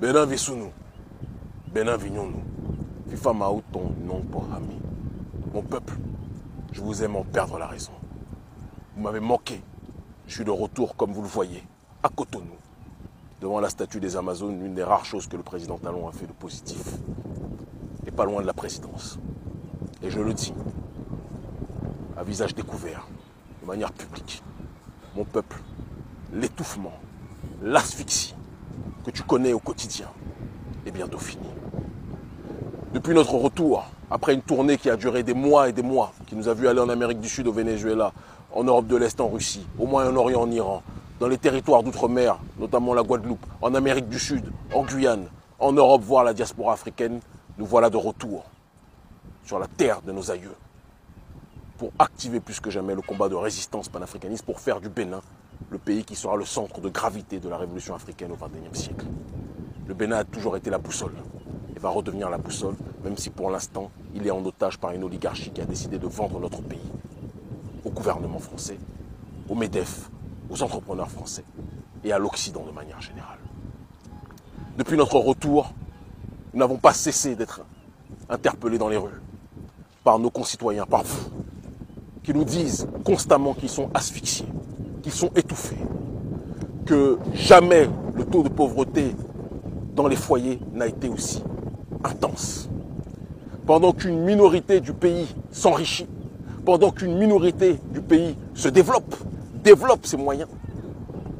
Benin Vissounou, Benin Vignonou, FIFA Maouton, non pour ami. Mon peuple, je vous aime en perdre la raison. Vous m'avez manqué. Je suis de retour, comme vous le voyez, à Cotonou, devant la statue des Amazones, l'une des rares choses que le président Talon a fait de positif. Et pas loin de la présidence. Et je le dis, à visage découvert, de manière publique, mon peuple, l'étouffement, l'asphyxie que tu connais au quotidien est bientôt fini. Depuis notre retour, après une tournée qui a duré des mois et des mois, qui nous a vu aller en Amérique du Sud, au Venezuela, en Europe de l'Est, en Russie, au Moyen-Orient, en Iran, dans les territoires d'outre-mer, notamment la Guadeloupe, en Amérique du Sud, en Guyane, en Europe, voire la diaspora africaine, nous voilà de retour sur la terre de nos aïeux pour activer plus que jamais le combat de résistance panafricaniste pour faire du Bénin le pays qui sera le centre de gravité de la révolution africaine au XXIe siècle. Le Bénin a toujours été la boussole et va redevenir la boussole, même si pour l'instant, il est en otage par une oligarchie qui a décidé de vendre notre pays au gouvernement français, au MEDEF, aux entrepreneurs français et à l'Occident de manière générale. Depuis notre retour, nous n'avons pas cessé d'être interpellés dans les rues par nos concitoyens, par vous, qui nous disent constamment qu'ils sont asphyxiés, qu'ils sont étouffés, que jamais le taux de pauvreté dans les foyers n'a été aussi intense. Pendant qu'une minorité du pays s'enrichit, pendant qu'une minorité du pays se développe ses moyens,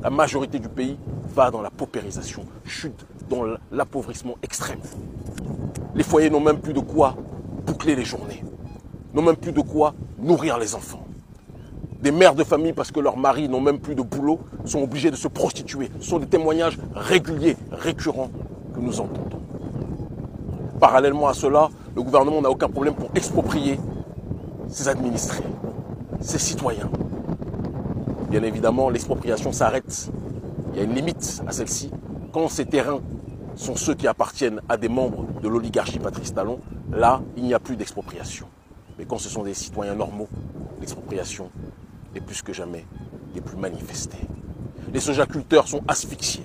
la majorité du pays va dans la paupérisation, chute dans l'appauvrissement extrême. Les foyers n'ont même plus de quoi boucler les journées, n'ont même plus de quoi nourrir les enfants. Des mères de famille, parce que leurs maris n'ont même plus de boulot, sont obligés de se prostituer. Ce sont des témoignages réguliers, récurrents que nous entendons. Parallèlement à cela, le gouvernement n'a aucun problème pour exproprier ses administrés, ses citoyens. Bien évidemment, l'expropriation s'arrête. Il y a une limite à celle-ci. Quand ces terrains sont ceux qui appartiennent à des membres de l'oligarchie Patrice Talon, là, il n'y a plus d'expropriation. Mais quand ce sont des citoyens normaux, l'expropriation est plus que jamais les plus manifestées. Les sojaculteurs sont asphyxiés.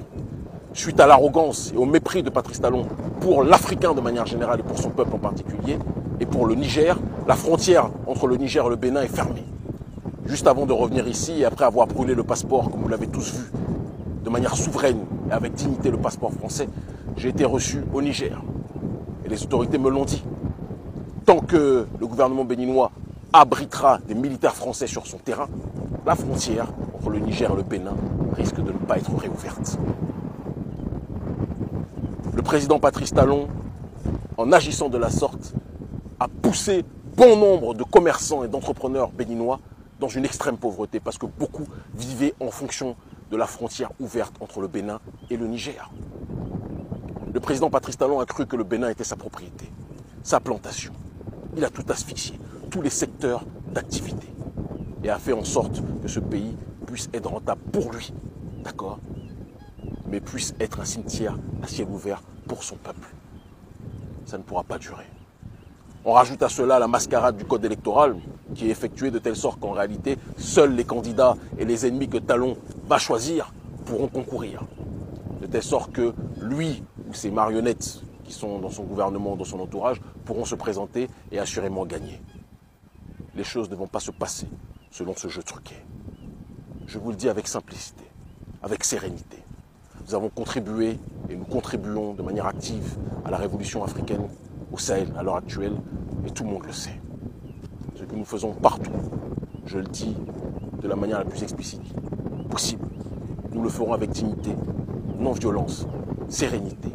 Suite à l'arrogance et au mépris de Patrice Talon pour l'Africain de manière générale et pour son peuple en particulier, et pour le Niger, la frontière entre le Niger et le Bénin est fermée. Juste avant de revenir ici et après avoir brûlé le passeport, comme vous l'avez tous vu, de manière souveraine et avec dignité le passeport français, j'ai été reçu au Niger. Et les autorités me l'ont dit. Tant que le gouvernement béninois abritera des militaires français sur son terrain, la frontière entre le Niger et le Bénin risque de ne pas être réouverte. Le président Patrice Talon, en agissant de la sorte, a poussé bon nombre de commerçants et d'entrepreneurs béninois dans une extrême pauvreté parce que beaucoup vivaient en fonction de la frontière ouverte entre le Bénin et le Niger. Le président Patrice Talon a cru que le Bénin était sa propriété, sa plantation. Il a tout asphyxié, tous les secteurs d'activité, et a fait en sorte que ce pays puisse être rentable pour lui, d'accord, mais puisse être un cimetière à ciel ouvert pour son peuple. Ça ne pourra pas durer. On rajoute à cela la mascarade du code électoral qui est effectuée de telle sorte qu'en réalité, seuls les candidats et les ennemis que Talon va choisir pourront concourir. De telle sorte que lui ou ses marionnettes qui sont dans son gouvernement, dans son entourage, pourront se présenter et assurément gagner. Les choses ne vont pas se passer selon ce jeu truqué. Je vous le dis avec simplicité, avec sérénité. Nous avons contribué et nous contribuons de manière active à la révolution africaine au Sahel à l'heure actuelle, et tout le monde le sait. Ce que nous faisons partout, je le dis de la manière la plus explicite possible, nous le ferons avec dignité, non-violence, sérénité,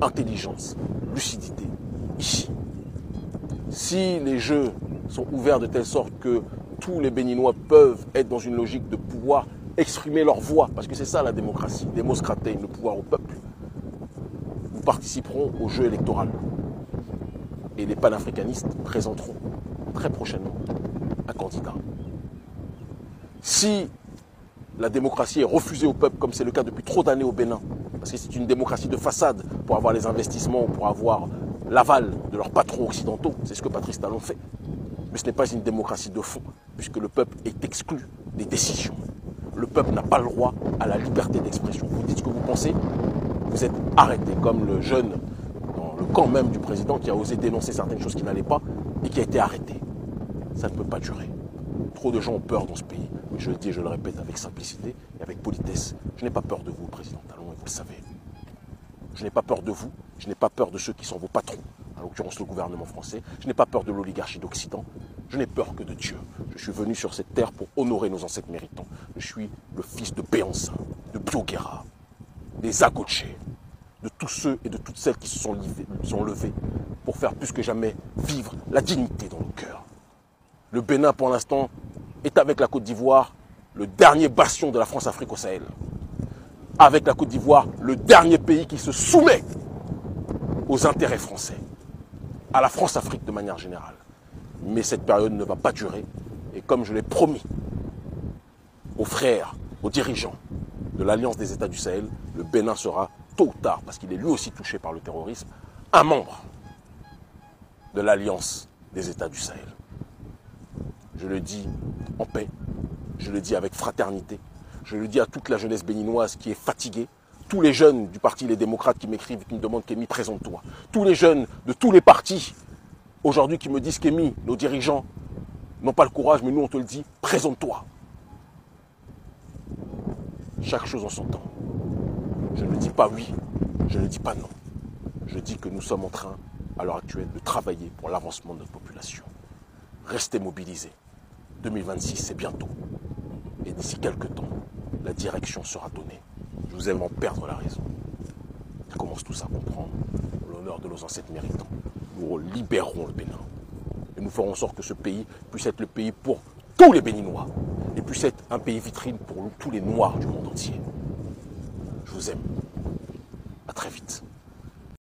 intelligence, lucidité, ici. Si les jeux sont ouverts de telle sorte que tous les Béninois peuvent être dans une logique de pouvoir exprimer leur voix, parce que c'est ça la démocratie, démos kratein, le pouvoir au peuple, nous participerons au jeu électoral. Et les panafricanistes présenteront très prochainement un candidat. Si la démocratie est refusée au peuple, comme c'est le cas depuis trop d'années au Bénin, parce que c'est une démocratie de façade pour avoir les investissements, pour avoir l'aval de leurs patrons occidentaux, c'est ce que Patrice Talon fait. Mais ce n'est pas une démocratie de fond, puisque le peuple est exclu des décisions. Le peuple n'a pas le droit à la liberté d'expression. Vous dites ce que vous pensez, vous êtes arrêté, comme le jeune dans le camp même du président qui a osé dénoncer certaines choses qui n'allaient pas et qui a été arrêté. Ça ne peut pas durer. Trop de gens ont peur dans ce pays, mais je le dis et je le répète avec simplicité et avec politesse. Je n'ai pas peur de vous, président Talon, et vous le savez. Je n'ai pas peur de vous, je n'ai pas peur de ceux qui sont vos patrons, en l'occurrence le gouvernement français. Je n'ai pas peur de l'oligarchie d'Occident. Je n'ai peur que de Dieu. Je suis venu sur cette terre pour honorer nos ancêtres méritants. Je suis le fils de Béanzin, de Bioguera, des Agoché, de tous ceux et de toutes celles qui se sont levés pour faire plus que jamais vivre la dignité dans nos cœurs. Le Bénin, pour l'instant, est avec la Côte d'Ivoire le dernier bastion de la France-Afrique au Sahel. Avec la Côte d'Ivoire, le dernier pays qui se soumet aux intérêts français, à la France-Afrique de manière générale. Mais cette période ne va pas durer. Et comme je l'ai promis aux frères, aux dirigeants de l'Alliance des États du Sahel, le Bénin sera tôt ou tard, parce qu'il est lui aussi touché par le terrorisme, un membre de l'Alliance des États du Sahel. Je le dis en paix, je le dis avec fraternité, je le dis à toute la jeunesse béninoise qui est fatiguée, tous les jeunes du parti Les Démocrates qui m'écrivent, qui me demandent Kémy, présente-toi. Tous les jeunes de tous les partis aujourd'hui qui me disent Kémy, nos dirigeants n'ont pas le courage, mais nous on te le dit, présente-toi. Chaque chose en son temps. Je ne dis pas oui, je ne dis pas non. Je dis que nous sommes en train, à l'heure actuelle, de travailler pour l'avancement de notre population. Restez mobilisés. 2026, c'est bientôt. Et d'ici quelques temps, la direction sera donnée. Je vous aime en perdre la raison. Ils commencent tous à comprendre l'honneur de nos ancêtres méritants. Nous libérerons le Bénin. Et nous ferons en sorte que ce pays puisse être le pays pour tous les Béninois. Et puisse être un pays vitrine pour tous les Noirs du monde entier. Je vous aime. À très vite.